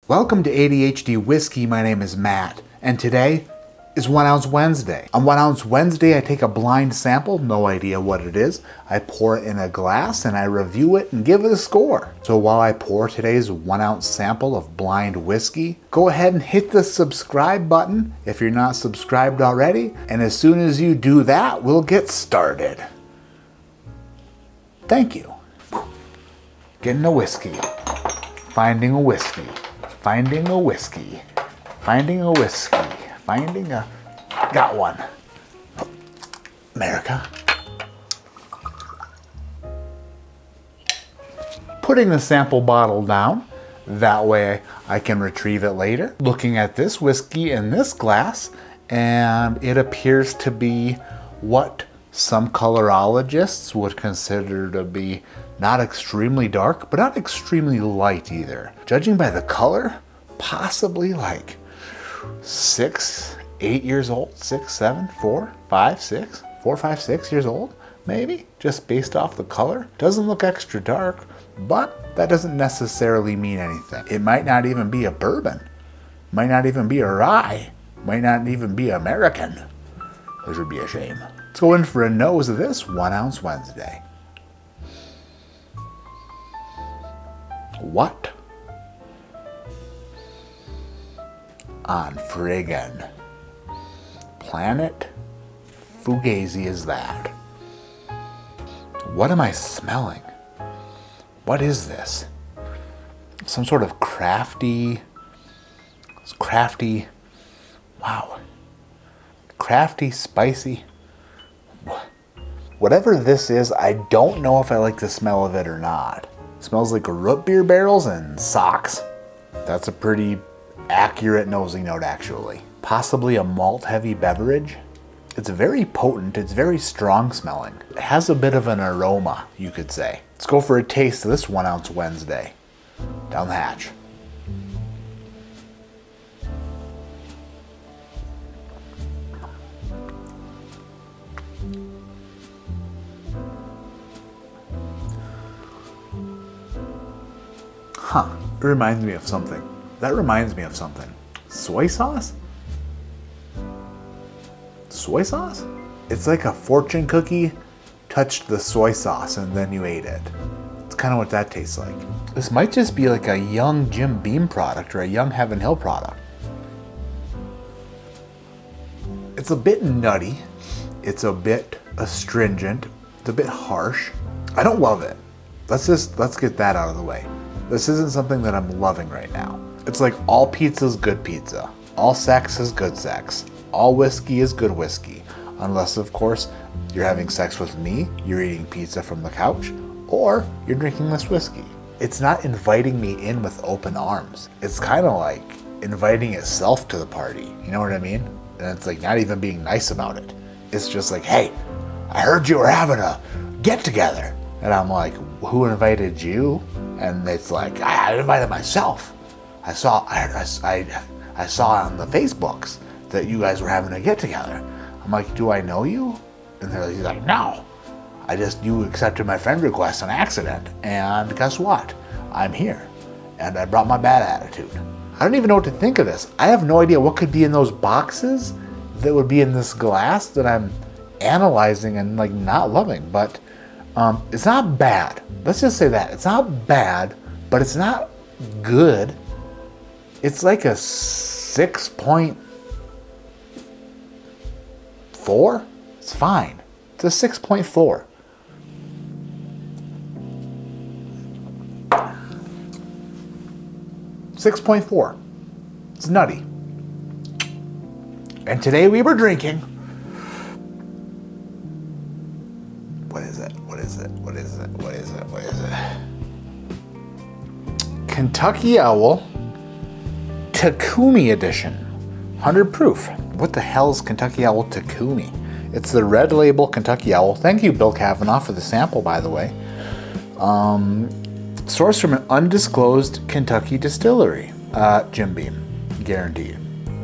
Welcome to ADHD Whiskey. My name is Matt, and today is 1 Ounce Wednesday. On 1 Ounce Wednesday, I take a blind sample, no idea what it is. I pour it in a glass and I review it and give it a score. So while I pour today's 1 ounce sample of blind whiskey, go ahead and hit the subscribe button if you're not subscribed already. And as soon as you do that, we'll get started. Thank you. Getting a whiskey. Finding a whiskey. Finding a whiskey. Finding a whiskey. Finding a... Got one. America. Putting the sample bottle down. That way I can retrieve it later. Looking at this whiskey in this glass, and it appears to be what some colorologists would consider to be not extremely dark, but not extremely light either. Judging by the color, possibly like 6, 8 years old, 6, 7, 4, 5, 6, 4, 5, 6 years old, maybe, just based off the color. Doesn't look extra dark, but that doesn't necessarily mean anything. It might not even be a bourbon, might not even be a rye, might not even be American, which would be a shame. Let's go in for a nose of this 1 Ounce Wednesday. What on friggin' planet Fugazi is that? What am I smelling? What is this? Some sort of crafty, wow. Crafty, spicy. Whatever this is, I don't know if I like the smell of it or not. It smells like root beer barrels and socks. That's a pretty accurate nosing note, actually. Possibly a malt heavy beverage. It's very potent, it's very strong smelling. It has a bit of an aroma, you could say. Let's go for a taste of this 1 Ounce Wednesday. Down the hatch. Huh, it reminds me of something. That reminds me of something. Soy sauce? Soy sauce? It's like a fortune cookie touched the soy sauce and then you ate it. It's kind of what that tastes like. This might just be like a young Jim Beam product or a young Heaven Hill product. It's a bit nutty. It's a bit astringent. It's a bit harsh. I don't love it. Let's get that out of the way. This isn't something that I'm loving right now. It's like all pizza's good pizza. All sex is good sex. All whiskey is good whiskey. Unless, of course, you're having sex with me, you're eating pizza from the couch, or you're drinking this whiskey. It's not inviting me in with open arms. It's kind of like inviting itself to the party. You know what I mean? And it's like not even being nice about it. It's just like, hey, I heard you were having a get together. And I'm like, who invited you? And it's like, I invited myself. I saw on the Facebooks that you guys were having a get together. I'm like, do I know you? And he's like, no. You accepted my friend request on accident. And guess what? I'm here. And I brought my bad attitude. I don't even know what to think of this. I have no idea what could be in those boxes that would be in this glass that I'm analyzing and like not loving. But it's not bad. Let's just say that. It's not bad, but it's not good. It's like a 6.4. It's fine. It's a 6.4. It's nutty. And today we were drinking. What is it? What is it? What is it? What is it? What is it? Kentucky Owl Takumi edition. 100 proof. What the hell is Kentucky Owl Takumi? It's the red label Kentucky Owl. Thank you, Bill Kavanaugh, for the sample, by the way. Sourced from an undisclosed Kentucky distillery. Jim Beam, guaranteed.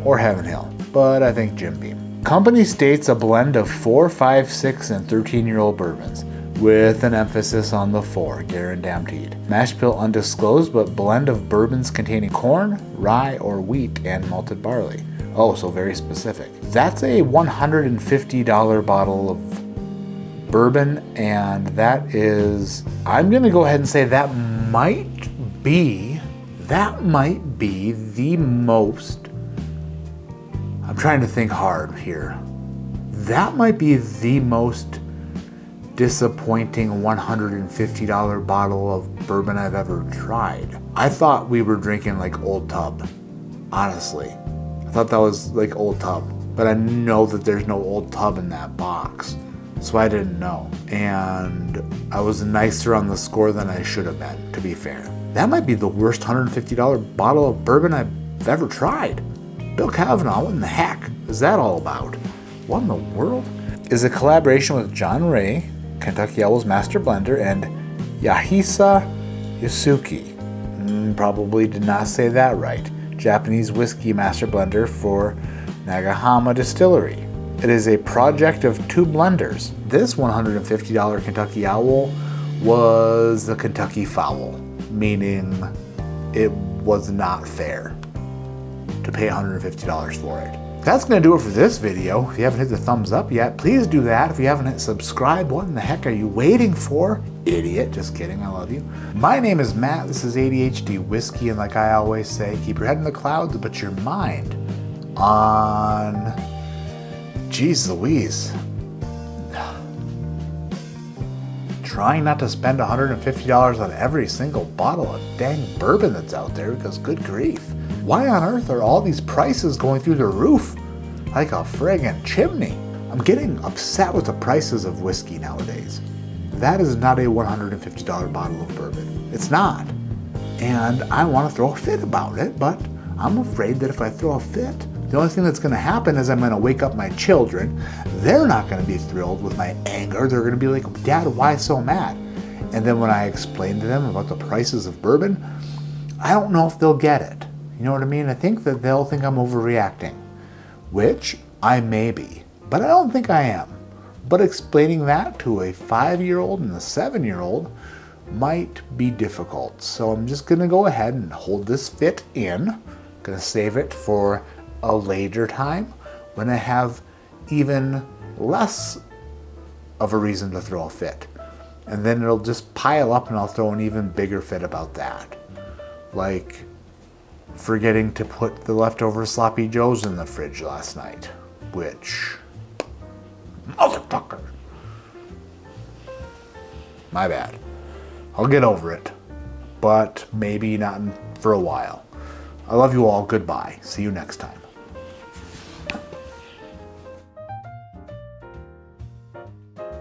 Or Heaven Hill, but I think Jim Beam. Company states a blend of 4, 5, 6, and 13-year-old bourbons. with an emphasis on the 4, guaranteed. Mash bill undisclosed, but blend of bourbons containing corn, rye, or wheat, and malted barley. Oh, so very specific. That's a $150 bottle of bourbon, and that is, I'm gonna go ahead and say that might be the most, I'm trying to think hard here. That might be the most disappointing $150 bottle of bourbon I've ever tried. I thought we were drinking like Old Tub, honestly. I thought that was like Old Tub, but I know that there's no Old Tub in that box, so I didn't know. And I was nicer on the score than I should have been, to be fair. That might be the worst $150 bottle of bourbon I've ever tried. Bill Kavanaugh, what in the heck is that all about? What in the world? Is a collaboration with John Ray, Kentucky Owl's master blender, and Yahisa Yusuke. Probably did not say that right. Japanese whiskey master blender for Nagahama Distillery. It is a project of 2 blenders. This $150 Kentucky Owl was the Kentucky Fowl, meaning it was not fair to pay $150 for it. That's gonna do it for this video. If you haven't hit the thumbs up yet, please do that. If you haven't hit subscribe, what in the heck are you waiting for? Idiot, just kidding, I love you. My name is Matt, this is ADHD Whiskey, and like I always say, keep your head in the clouds, but your mind on, geez Louise. Trying not to spend $150 on every single bottle of dang bourbon that's out there, because good grief. Why on earth are all these prices going through the roof like a friggin' chimney? I'm getting upset with the prices of whiskey nowadays. That is not a $150 bottle of bourbon. It's not. And I want to throw a fit about it, but I'm afraid that if I throw a fit, the only thing that's going to happen is I'm going to wake up my children. They're not going to be thrilled with my anger. They're going to be like, Dad, why so mad? And then when I explain to them about the prices of bourbon, I don't know if they'll get it. You know what I mean? I think that they'll think I'm overreacting, which I may be, but I don't think I am. But explaining that to a 5-year-old and a 7-year-old might be difficult. So I'm just gonna go ahead and hold this fit in. Gonna save it for a later time when I have even less of a reason to throw a fit. And then it'll just pile up and I'll throw an even bigger fit about that. Like forgetting to put the leftover sloppy joes in the fridge last night, which, motherfucker. My bad. I'll get over it, but maybe not for a while. I love you all. Goodbye. See you next time.